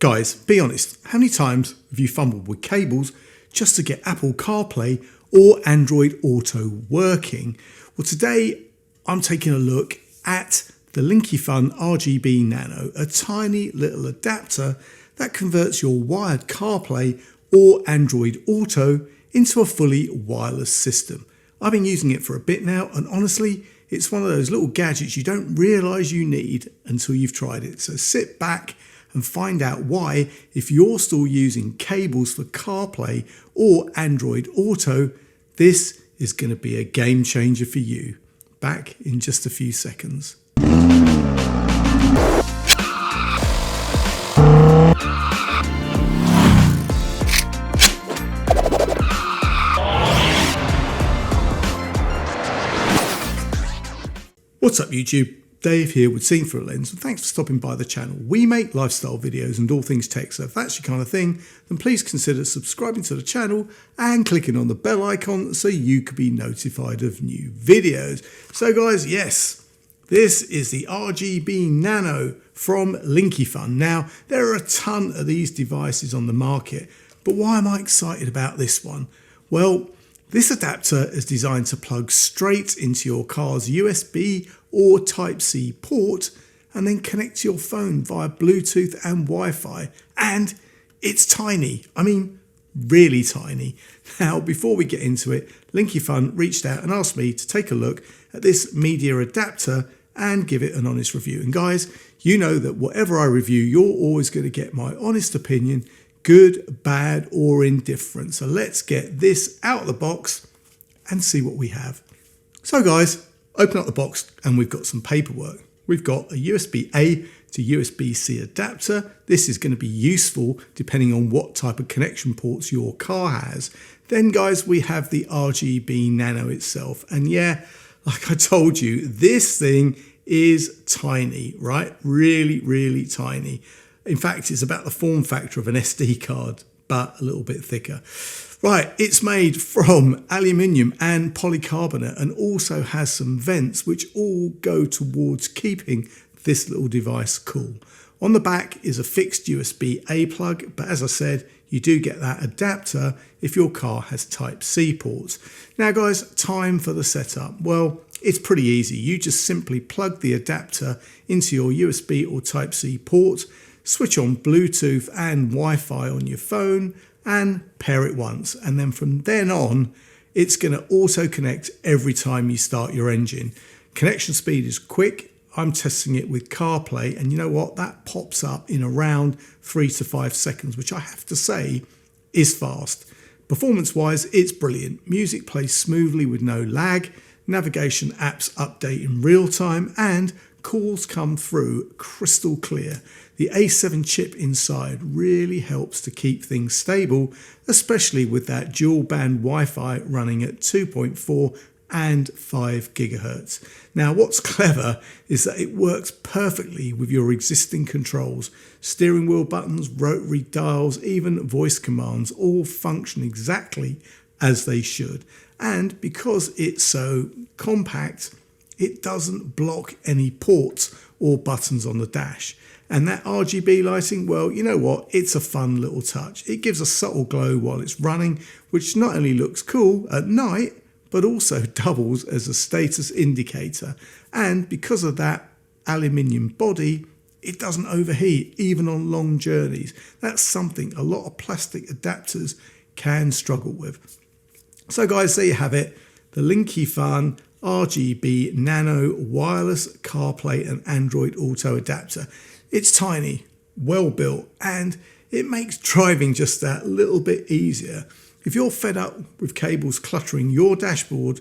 Guys, be honest, how many times have you fumbled with cables just to get Apple CarPlay or Android Auto working? Well, today I'm taking a look at the Linkifun RGB Nano, a tiny little adapter that converts your wired CarPlay or Android Auto into a fully wireless system. I've been using it for a bit now, and honestly, it's one of those little gadgets you don't realise you need until you've tried it. So sit back and find out why, if you're still using cables for CarPlay or Android Auto, this is going to be a game changer for you. Back in just a few seconds. What's up YouTube? Dave here with Seeing Through a Lens, and thanks for stopping by the channel. We make lifestyle videos and all things tech, so if that's your kind of thing, then please consider subscribing to the channel and clicking on the bell icon so you can be notified of new videos. So guys, yes, this is the RGB Nano from Linkifun. Now, there are a ton of these devices on the market, but why am I excited about this one? Well, this adapter is designed to plug straight into your car's USB or Type-C port and then connect to your phone via Bluetooth and Wi-Fi. And it's tiny. I mean, really tiny. Now, before we get into it, Linkifun reached out and asked me to take a look at this media adapter and give it an honest review. And guys, you know that whatever I review, you're always going to get my honest opinion, good, bad, or indifferent. So let's get this out of the box and see what we have. So guys, open up the box and we've got some paperwork. We've got a USB-A to USB-C adapter. This is going to be useful depending on what type of connection ports your car has. Then guys, we have the RGB Nano itself. And yeah, like I told you, this thing is tiny, right? Really, really tiny. In fact, it's about the form factor of an SD card, but a little bit thicker. Right, it's made from aluminium and polycarbonate and also has some vents which all go towards keeping this little device cool. On the back is a fixed USB-A plug, but as I said, you do get that adapter if your car has Type-C ports. Now guys, time for the setup. Well, it's pretty easy. You just simply plug the adapter into your USB or Type-C port, switch on Bluetooth and Wi-Fi on your phone and pair it once. And then from then on, it's going to auto connect every time you start your engine. Connection speed is quick. I'm testing it with CarPlay, and you know what? That pops up in around 3 to 5 seconds, which I have to say is fast. Performance-wise, it's brilliant. Music plays smoothly with no lag. Navigation apps update in real time, and calls come through crystal clear. The A7 chip inside really helps to keep things stable, especially with that dual band Wi-Fi running at 2.4 and 5 gigahertz. Now, what's clever is that it works perfectly with your existing controls. Steering wheel buttons, rotary dials, even voice commands all function exactly as they should. And because it's so compact, it doesn't block any ports or buttons on the dash. And that RGB lighting, well, you know what? It's a fun little touch. It gives a subtle glow while it's running, which not only looks cool at night, but also doubles as a status indicator. And because of that aluminium body, it doesn't overheat even on long journeys. That's something a lot of plastic adapters can struggle with. So guys, there you have it. The Linkifun RGB Nano wireless CarPlay and Android Auto adapter. It's tiny, well built, and it makes driving just that little bit easier. If you're fed up with cables cluttering your dashboard,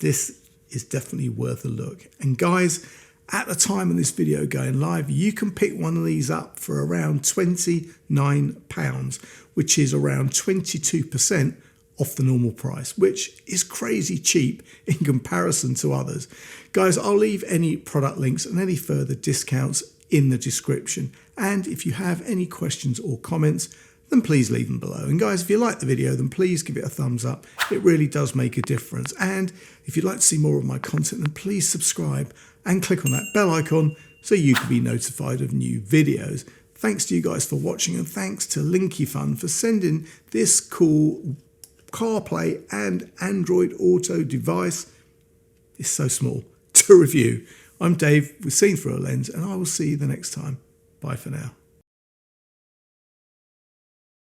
this is definitely worth a look. And guys, at the time of this video going live, you can pick one of these up for around £29, which is around 22% off the normal price, which is crazy cheap in comparison to others. Guys, I'll leave any product links and any further discounts in the description. And if you have any questions or comments, then please leave them below. And guys, if you like the video, then please give it a thumbs up. It really does make a difference. And if you'd like to see more of my content, then please subscribe and click on that bell icon so you can be notified of new videos. Thanks to you guys for watching, and thanks to Linky Fun for sending this cool CarPlay and Android Auto device, it's so small, to review. I'm Dave with Seen Through a Lens, and I will see you the next time. Bye for now.